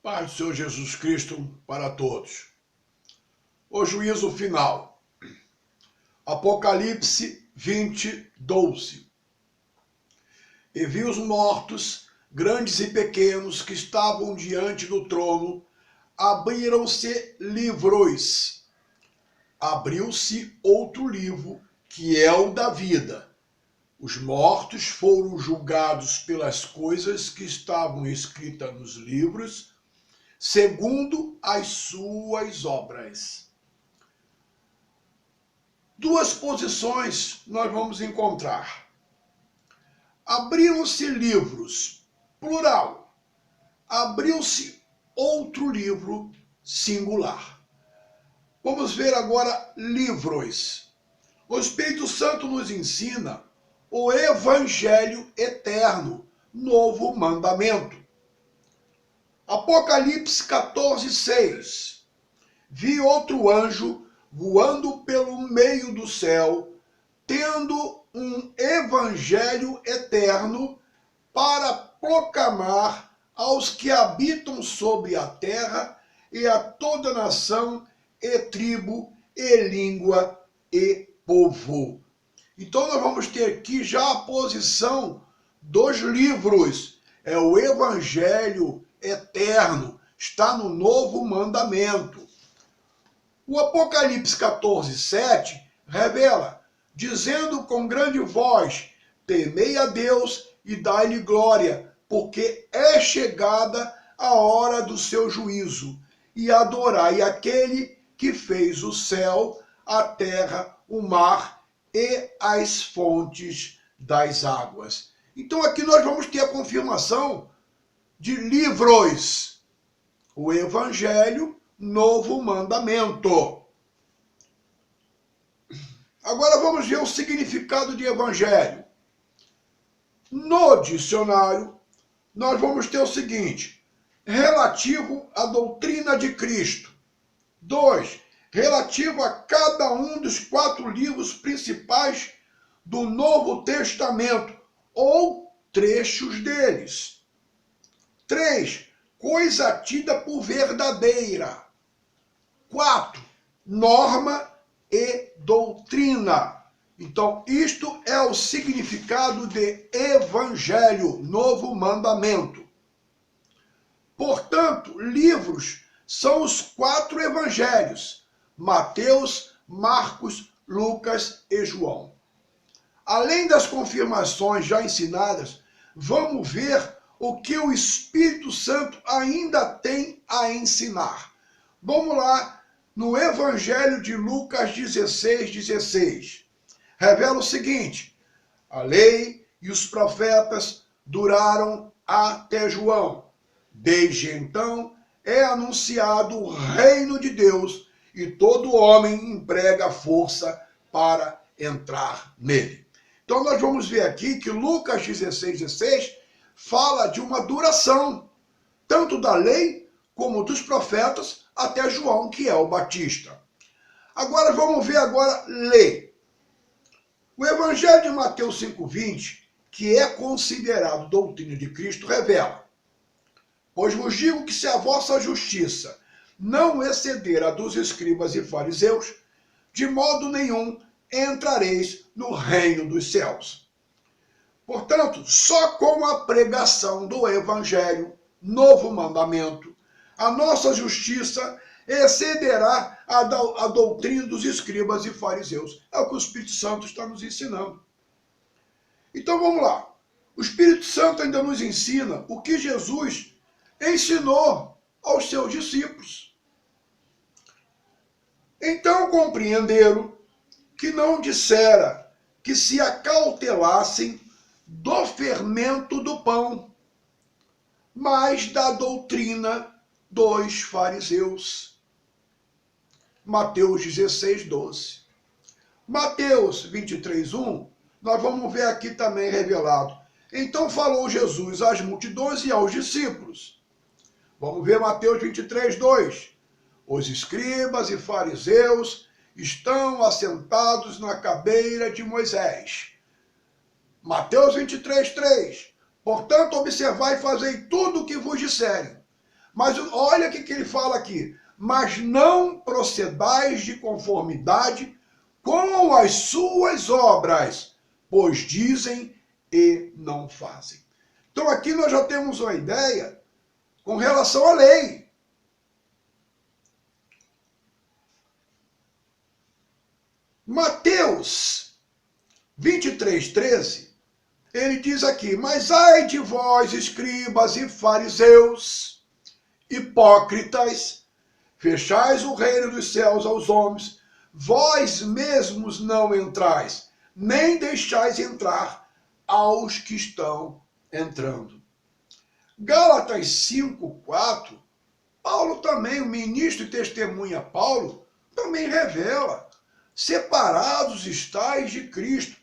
Paz do Senhor Jesus Cristo para todos. O juízo final. Apocalipse 20, 12. E vi os mortos, grandes e pequenos, que estavam diante do trono, abriram-se livros. Abriu-se outro livro, que é o da vida. Os mortos foram julgados pelas coisas que estavam escritas nos livros, segundo as suas obras. Duas posições nós vamos encontrar. Abriram-se livros, plural. Abriu-se outro livro, singular. Vamos ver agora livros. O Espírito Santo nos ensina o Evangelho eterno, novo mandamento. Apocalipse 14, 6. Vi outro anjo voando pelo meio do céu, tendo um evangelho eterno para proclamar aos que habitam sobre a terra e a toda nação e tribo e língua e povo. Então nós vamos ter aqui já a posição dos livros. É o evangelho eterno, está no novo mandamento. O Apocalipse 14, 7 revela, dizendo com grande voz: temei a Deus e dai-lhe glória, porque é chegada a hora do seu juízo, e adorai aquele que fez o céu, a terra, o mar e as fontes das águas. Então aqui nós vamos ter a confirmação de livros. O Evangelho, novo mandamento. Agora vamos ver o significado de Evangelho. No dicionário, nós vamos ter o seguinte: relativo à doutrina de Cristo. 2. Relativo a cada um dos 4 livros principais do Novo Testamento, ou trechos deles. 3. Coisa tida por verdadeira. 4. Norma e doutrina. Então, isto é o significado de Evangelho, novo mandamento. Portanto, livros são os 4 evangelhos: Mateus, Marcos, Lucas e João. Além das confirmações já ensinadas, vamos ver o que o Espírito Santo ainda tem a ensinar. Vamos lá no Evangelho de Lucas 16, 16. Revela o seguinte: a lei e os profetas duraram até João. Desde então é anunciado o reino de Deus e todo homem emprega força para entrar nele. Então nós vamos ver aqui que Lucas 16, 16 fala de uma duração, tanto da lei como dos profetas até João, que é o Batista. Agora vamos ver lei. O Evangelho de Mateus 5,20, que é considerado doutrina de Cristo, revela: pois vos digo que se a vossa justiça não exceder a dos escribas e fariseus, de modo nenhum entrareis no reino dos céus. Portanto, só com a pregação do Evangelho, novo mandamento, a nossa justiça excederá a doutrina dos escribas e fariseus. É o que o Espírito Santo está nos ensinando. Então vamos lá. O Espírito Santo ainda nos ensina o que Jesus ensinou aos seus discípulos. Então compreenderam que não dissera que se acautelassem do fermento do pão, mas da doutrina dos fariseus. Mateus 16, 12. Mateus 23, 1, nós vamos ver aqui também revelado. Então falou Jesus às multidões e aos discípulos. Vamos ver Mateus 23, 2. Os escribas e fariseus estão assentados na cadeira de Moisés. Mateus 23, 3. Portanto, observai e fazei tudo o que vos disserem, Mas olha o que ele fala aqui. Mas não procedais de conformidade com as suas obras, pois dizem e não fazem. Então aqui nós já temos uma ideia com relação à lei. Mateus 23:13, ele diz aqui: mas ai de vós, escribas e fariseus, hipócritas, fechais o reino dos céus aos homens, vós mesmos não entrais, nem deixais entrar aos que estão entrando. Gálatas 5:4, Paulo também, o ministro e testemunha Paulo, também revela: separados estáis de Cristo,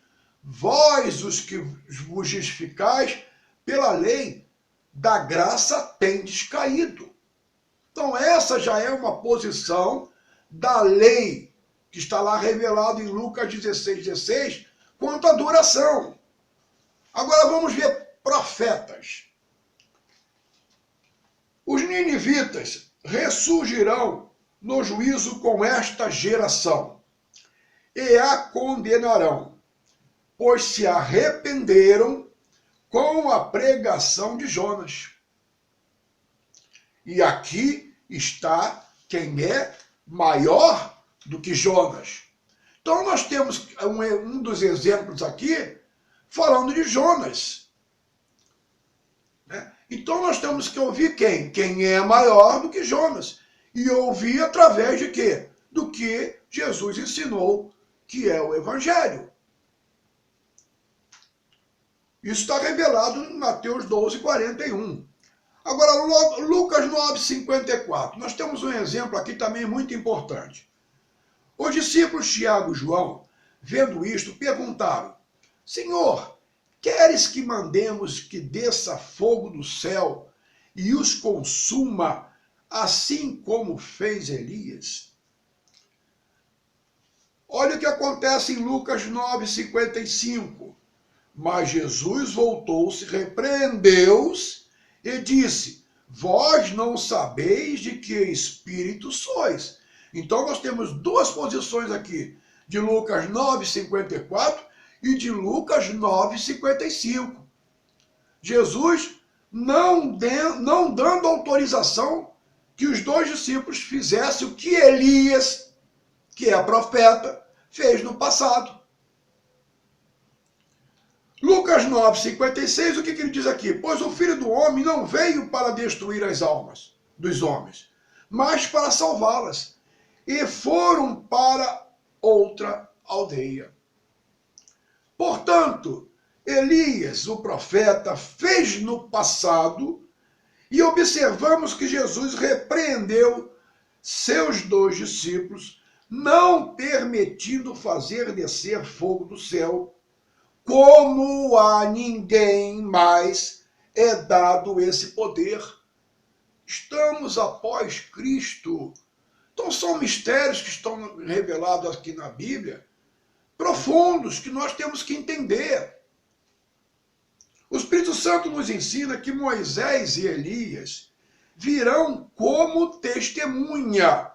vós os que vos justificais pela lei, da graça tendes caído. Então essa já é uma posição da lei, que está lá revelado em Lucas 16:16, quanto à duração. Agora vamos ver profetas. Os ninivitas ressurgirão no juízo com esta geração, e a condenarão, pois se arrependeram com a pregação de Jonas. E aqui está quem é maior do que Jonas. Então nós temos um dos exemplos aqui falando de Jonas. Então nós temos que ouvir quem? Quem é maior do que Jonas. E ouvir através de quê? Do que Jesus ensinou, que é o Evangelho. Isso está revelado em Mateus 12:41. Agora, Lucas 9:54. Nós temos um exemplo aqui também muito importante. Os discípulos Tiago e João, vendo isto, perguntaram: Senhor, queres que mandemos que desça fogo do céu e os consuma, assim como fez Elias? Olha o que acontece em Lucas 9:55. Mas Jesus voltou-se, repreendeu-os e disse: vós não sabeis de que espírito sois. Então nós temos duas posições aqui, de Lucas 9:54 e de Lucas 9:55. Jesus não dando autorização que os dois discípulos fizessem o que Elias, que é profeta, fez no passado. Lucas 9:56, o que ele diz aqui? Pois o Filho do Homem não veio para destruir as almas dos homens, mas para salvá-las. E foram para outra aldeia. Portanto, Elias, o profeta, fez no passado, e observamos que Jesus repreendeu seus dois discípulos, não permitindo fazer descer fogo do céu, como a ninguém mais é dado esse poder. Estamos após Cristo. Então são mistérios que estão revelados aqui na Bíblia, profundos, que nós temos que entender. O Espírito Santo nos ensina que Moisés e Elias virão como testemunha,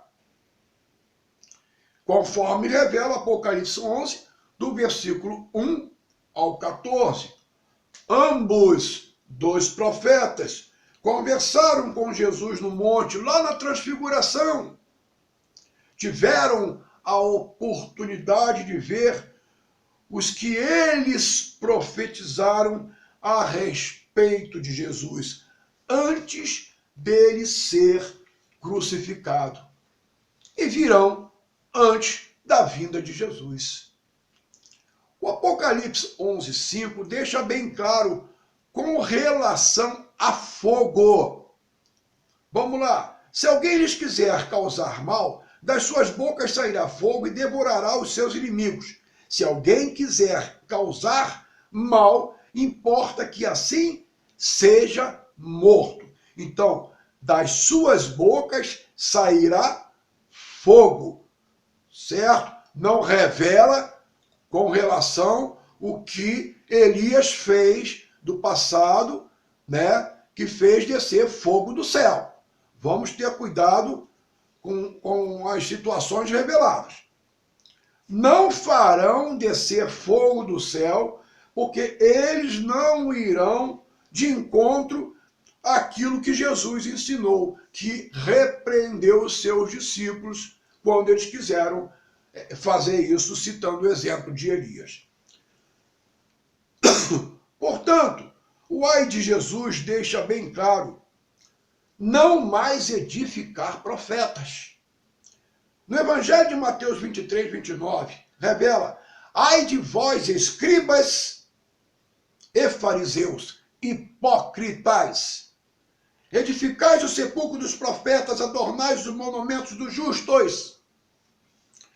conforme revela Apocalipse 11, do versículo 1 ao 14. Ambos, dois profetas, conversaram com Jesus no monte, lá na Transfiguração. Tiveram a oportunidade de ver os que eles profetizaram a respeito de Jesus, antes dele ser crucificado. E virão antes da vinda de Jesus. O Apocalipse 11:5 deixa bem claro com relação a fogo. Vamos lá. Se alguém lhes quiser causar mal, das suas bocas sairá fogo e devorará os seus inimigos. Se alguém quiser causar mal, importa que assim seja morto. Então, das suas bocas sairá fogo, certo? Não revela com relação o que Elias fez do passado, né? Que fez descer fogo do céu. vamos ter cuidado com as situações reveladas. Não farão descer fogo do céu, porque eles não irão de encontro àquilo que Jesus ensinou, que repreendeu os seus discípulos quando eles quiseram fazer isso, citando o exemplo de Elias. Portanto, o ai de Jesus deixa bem claro: não mais edificar profetas. No Evangelho de Mateus 23, 29, revela: ai de vós, escribas e fariseus, hipócritas! Edificais o sepulcro dos profetas, adornais os monumentos dos justos.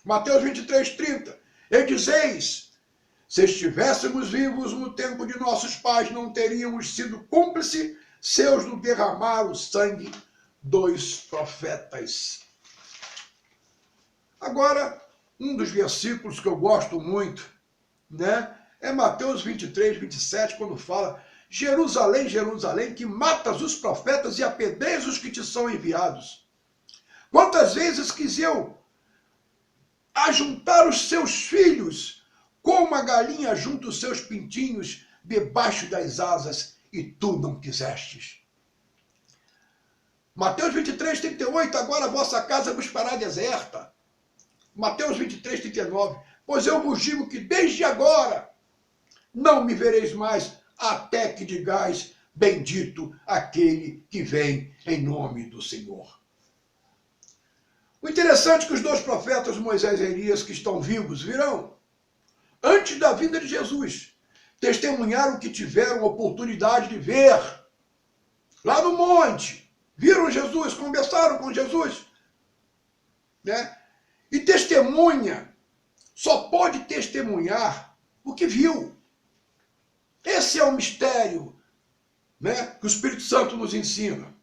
Mateus 23, 30. E dizeis: se estivéssemos vivos no tempo de nossos pais, não teríamos sido cúmplices seus no derramar o sangue dos profetas. Agora, um dos versículos que eu gosto muito, né, é Mateus 23, 27, quando fala: Jerusalém, Jerusalém, que matas os profetas e apedreias os que te são enviados. Quantas vezes quis eu ajuntar os seus filhos, como a galinha junta os seus pintinhos debaixo das asas, e tu não quisestes. Mateus 23, 38, agora a vossa casa vos fará deserta. Mateus 23, 39, pois eu vos digo que desde agora não me vereis mais, até que digais: bendito aquele que vem em nome do Senhor. O interessante é que os dois profetas, Moisés e Elias, que estão vivos, virão, antes da vinda de Jesus, testemunharam o que tiveram oportunidade de ver lá no monte. Viram Jesus, conversaram com Jesus, né? E testemunha só pode testemunhar o que viu. Esse é o mistério, né, que o Espírito Santo nos ensina.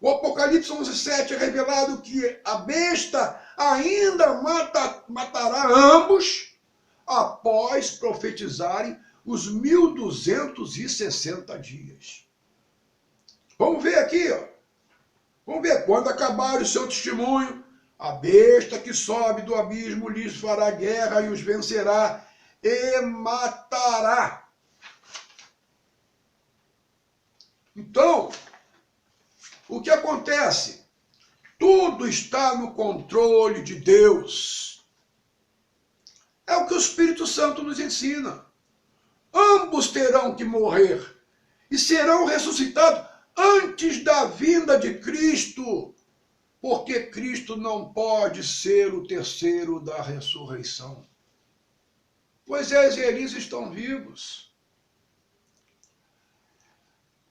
O Apocalipse 11:7 é revelado que a besta ainda matará ambos após profetizarem os 1260 dias. Vamos ver aqui, ó. Vamos ver, quando acabar o seu testemunho, a besta que sobe do abismo lhes fará guerra e os vencerá e matará. Então, o que acontece? Tudo está no controle de Deus. É o que o Espírito Santo nos ensina. Ambos terão que morrer e serão ressuscitados antes da vinda de Cristo, porque Cristo não pode ser o terceiro da ressurreição. Moisés e Elias estão vivos.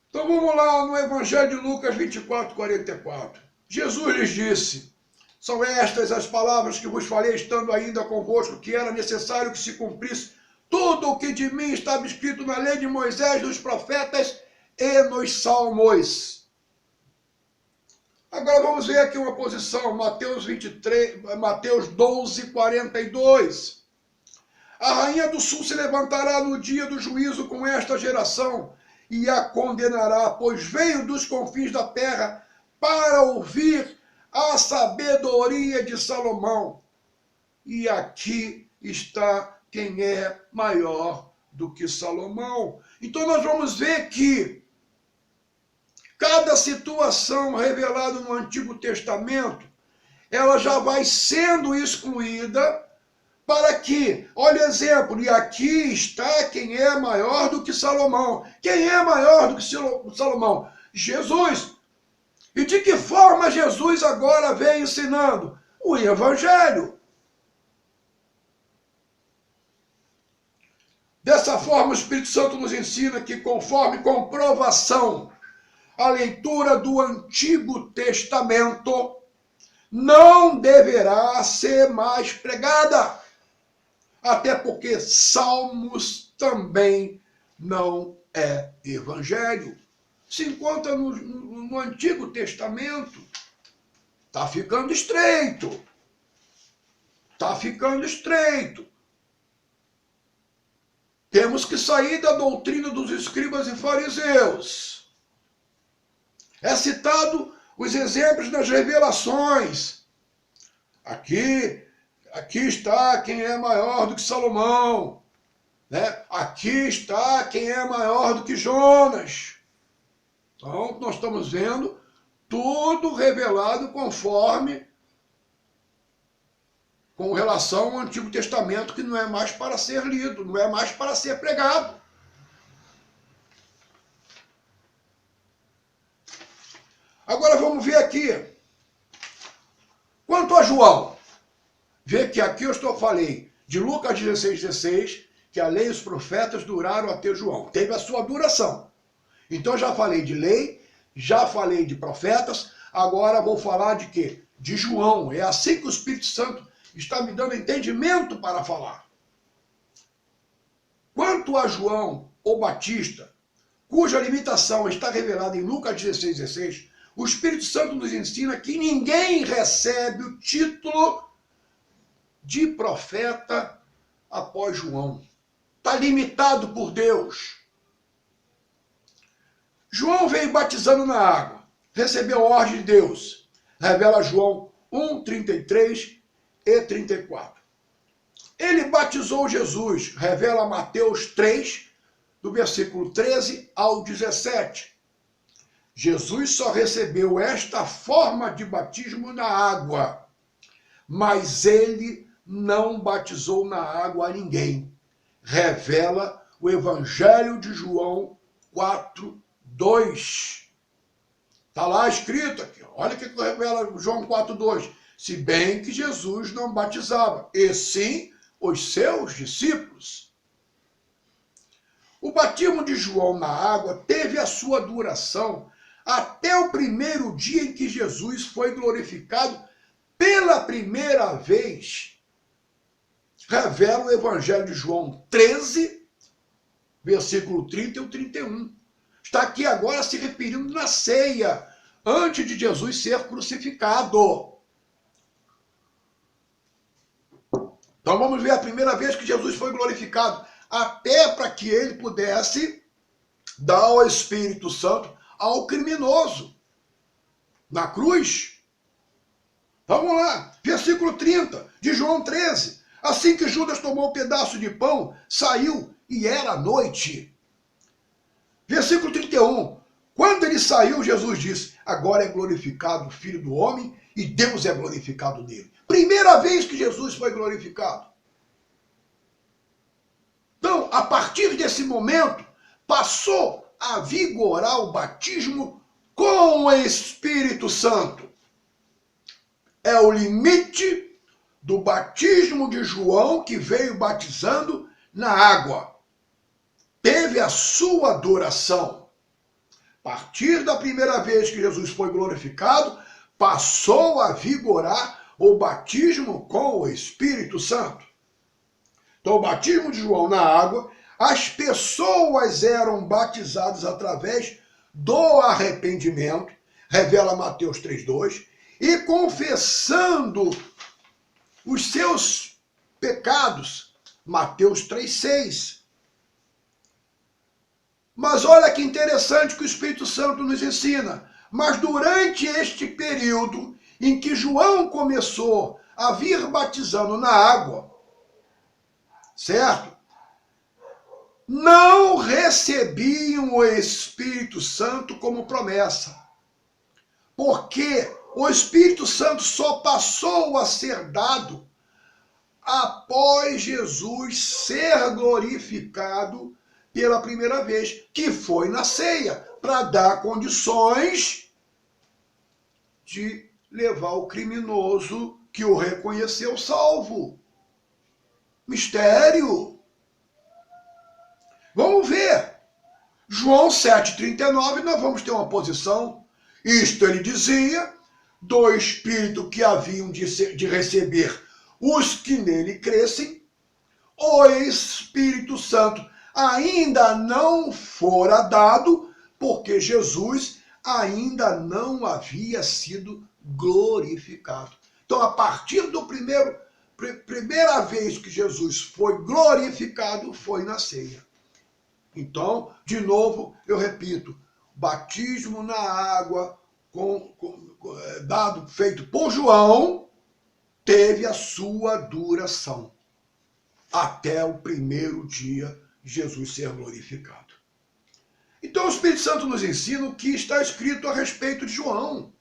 Então vamos lá no Evangelho de Lucas 24, 44. Jesus lhes disse: são estas as palavras que vos falei estando ainda convosco, que era necessário que se cumprisse tudo o que de mim estava escrito na lei de Moisés, dos profetas e nos salmos. Agora vamos ver aqui uma posição, Mateus 12, 42. A rainha do sul se levantará no dia do juízo com esta geração e a condenará, pois veio dos confins da terra para ouvir a sabedoria de Salomão. E aqui está quem é maior do que Salomão. Então nós vamos ver que cada situação revelada no Antigo Testamento, ela já vai sendo excluída para que, olha o exemplo, e aqui está quem é maior do que Salomão. Quem é maior do que Salomão? Jesus. E de que forma Jesus agora vem ensinando? O Evangelho. Dessa forma, o Espírito Santo nos ensina que, conforme comprovação, a leitura do Antigo Testamento não deverá ser mais pregada. Até porque Salmos também não é evangelho. Se encontra no Antigo Testamento. Está ficando estreito. Está ficando estreito. Temos que sair da doutrina dos escribas e fariseus. É citado os exemplos das revelações. Aqui está quem é maior do que Salomão, né? Aqui está quem é maior do que Jonas. Então, nós estamos vendo tudo revelado com relação ao Antigo Testamento, que não é mais para ser lido, não é mais para ser pregado. Agora vamos ver aqui. Quanto a João, vê que aqui falei de Lucas 16, que a lei e os profetas duraram até João. Teve a sua duração. Então já falei de lei, já falei de profetas, agora vou falar de quê? De João. É assim que o Espírito Santo está me dando entendimento para falar. Quanto a João, o Batista, cuja limitação está revelada em Lucas 16, o Espírito Santo nos ensina que ninguém recebe o título de profeta após João. Está limitado por Deus. João veio batizando na água, recebeu a ordem de Deus. Revela João 1, 33 e 34. Ele batizou Jesus, revela Mateus 3, do versículo 13 ao 17. Jesus só recebeu esta forma de batismo na água, mas ele não batizou na água a ninguém. Revela o Evangelho de João 4, 2. Está lá escrito aqui, olha o que revela João 4, 2. Se bem que Jesus não batizava, e sim os seus discípulos. O batismo de João na água teve a sua duração até o primeiro dia em que Jesus foi glorificado pela primeira vez. Revela o Evangelho de João 13, versículo 30 e o 31. Está aqui agora se referindo na ceia, antes de Jesus ser crucificado. Então vamos ver a primeira vez que Jesus foi glorificado, até para que ele pudesse dar o Espírito Santo ao criminoso na cruz. Vamos lá, versículo 30 de João 13. Assim que Judas tomou um pedaço de pão, saiu e era noite. Versículo 31. Quando ele saiu, Jesus disse: agora é glorificado o Filho do Homem e Deus é glorificado nele. Primeira vez que Jesus foi glorificado. Então, a partir desse momento, passou a vigorar o batismo com o Espírito Santo. É o limite do batismo de João, que veio batizando na água. Teve a sua duração. A partir da primeira vez que Jesus foi glorificado, passou a vigorar o batismo com o Espírito Santo. Então, o batismo de João na água, as pessoas eram batizadas através do arrependimento, revela Mateus 3,2, e confessando os seus pecados, Mateus 3,6. Mas olha que interessante que o Espírito Santo nos ensina. Mas durante este período em que João começou a vir batizando na água, certo? Não recebiam o Espírito Santo como promessa. Porque o Espírito Santo só passou a ser dado após Jesus ser glorificado pela primeira vez, que foi na ceia, para dar condições de levar o criminoso que o reconheceu salvo. Mistério. Vamos ver. João 7,39, nós vamos ter uma posição. Isto ele dizia do Espírito que haviam de receber os que nele crescem. O Espírito Santo ainda não fora dado, porque Jesus ainda não havia sido glorificado. Então, a partir do primeira vez que Jesus foi glorificado, foi na ceia. Então, de novo, eu repito, batismo na água feito por João, teve a sua duração até o primeiro dia de Jesus ser glorificado. Então o Espírito Santo nos ensina o que está escrito a respeito de João.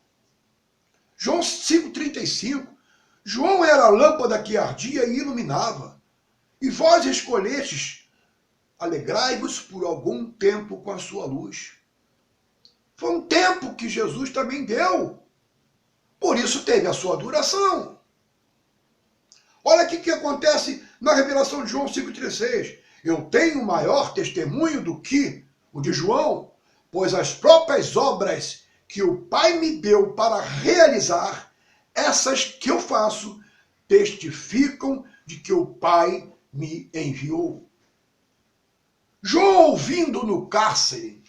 João 5,35. João era a lâmpada que ardia e iluminava. E vós escolhestes, alegrai-vos por algum tempo com a sua luz. Foi um tempo que Jesus também deu. Por isso teve a sua duração. Olha aqui o que acontece na revelação de João 5,36. Eu tenho maior testemunho do que o de João, pois as próprias obras que o Pai me deu para realizar, essas que eu faço, testificam de que o Pai me enviou. João, ouvindo no cárcere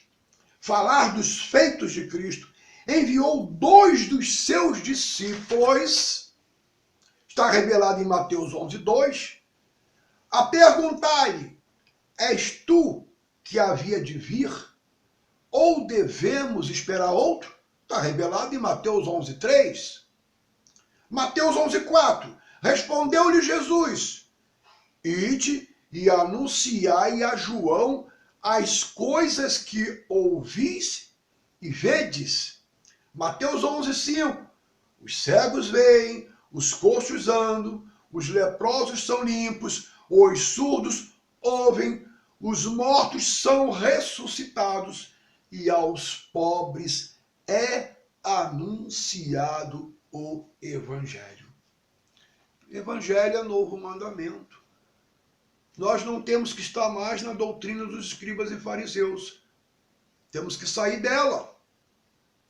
falar dos feitos de Cristo, enviou 2 dos seus discípulos, está revelado em Mateus 11:2, a perguntar-lhe: és tu que havia de vir, ou devemos esperar outro? Está revelado em Mateus 11:3. Mateus 11:4, respondeu-lhe Jesus: ide e anunciai a João as coisas que ouvis e vedes. Mateus 11:5, os cegos veem, os coxos andam, os leprosos são limpos, os surdos ouvem, os mortos são ressuscitados e aos pobres é anunciado o Evangelho. Evangelho é novo mandamento. Nós não temos que estar mais na doutrina dos escribas e fariseus. Temos que sair dela,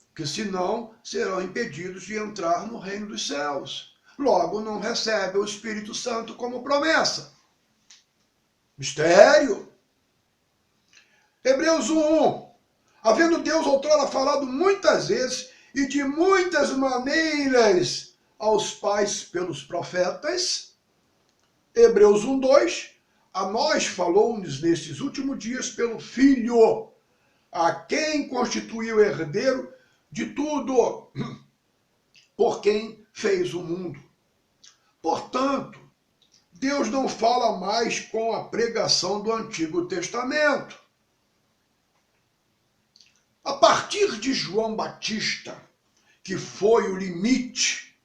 porque senão serão impedidos de entrar no reino dos céus. Logo, não recebem o Espírito Santo como promessa. Mistério. Hebreus 1:1. Havendo Deus outrora falado muitas vezes e de muitas maneiras aos pais pelos profetas. Hebreus 1:2. A nós falou-nos nestes últimos dias pelo Filho, a quem constituiu herdeiro de tudo, por quem fez o mundo. Portanto, Deus não fala mais com a pregação do Antigo Testamento. A partir de João Batista, que foi o limite,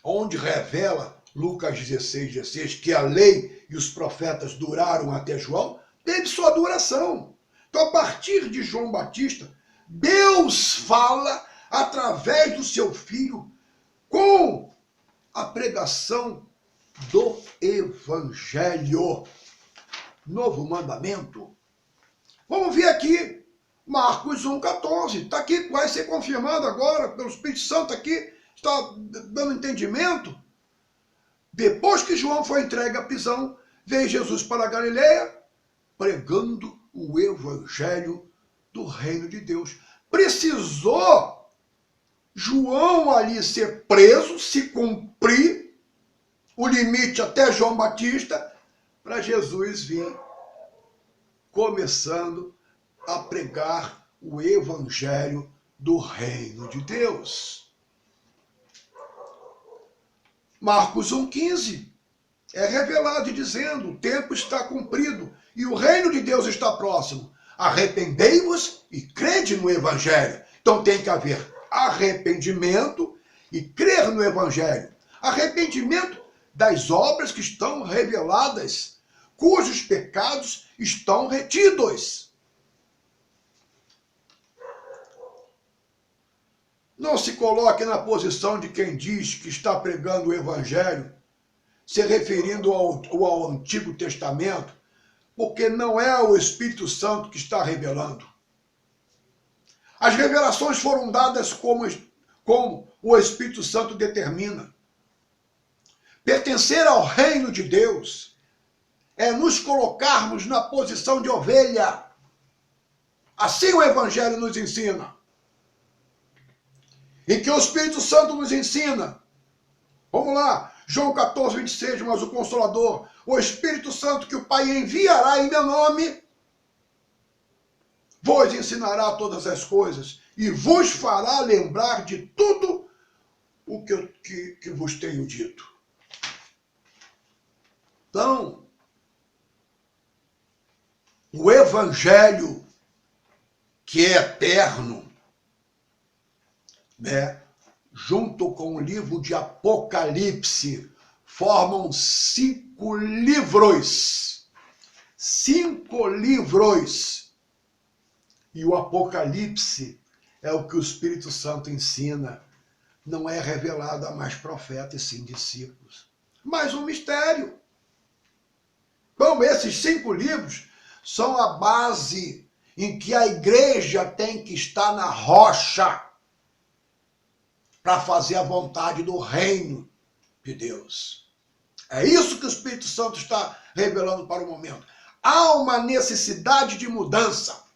onde revela Lucas 16:16, que a lei e os profetas duraram até João, teve sua duração. Então, a partir de João Batista, Deus fala através do seu Filho com a pregação do Evangelho. Novo mandamento. Vamos ver aqui, Marcos 1,14. Está aqui, vai ser confirmado agora pelo Espírito Santo aqui. Está dando entendimento. Depois que João foi entregue à prisão, veio Jesus para a Galileia, pregando o Evangelho do reino de Deus. Precisou João ali ser preso, se cumprir o limite até João Batista, para Jesus vir começando a pregar o Evangelho do reino de Deus. Marcos 1,15 é revelado dizendo: o tempo está cumprido e o reino de Deus está próximo. Arrependei-vos e crede no Evangelho. Então tem que haver arrependimento e crer no Evangelho. Arrependimento das obras que estão reveladas, cujos pecados estão retidos. Não se coloque na posição de quem diz que está pregando o Evangelho, se referindo ao Antigo Testamento, porque não é o Espírito Santo que está revelando. As revelações foram dadas como o Espírito Santo determina. Pertencer ao reino de Deus é nos colocarmos na posição de ovelha. Assim o Evangelho nos ensina. E que o Espírito Santo nos ensina. Vamos lá, João 14:26, mas o Consolador, o Espírito Santo que o Pai enviará em meu nome, vos ensinará todas as coisas e vos fará lembrar de tudo o que vos tenho dito. Então, o Evangelho, que é eterno, né, junto com o livro de Apocalipse, formam 5 livros. 5 livros. E o Apocalipse é o que o Espírito Santo ensina. Não é revelado a mais profetas, e sim discípulos. Mas um mistério. Bom, esses 5 livros são a base em que a igreja tem que estar na rocha para fazer a vontade do reino de Deus. É isso que o Espírito Santo está revelando para o momento. Há uma necessidade de mudança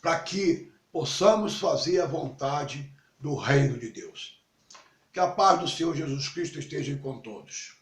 para que possamos fazer a vontade do reino de Deus. Que a paz do Senhor Jesus Cristo esteja com todos.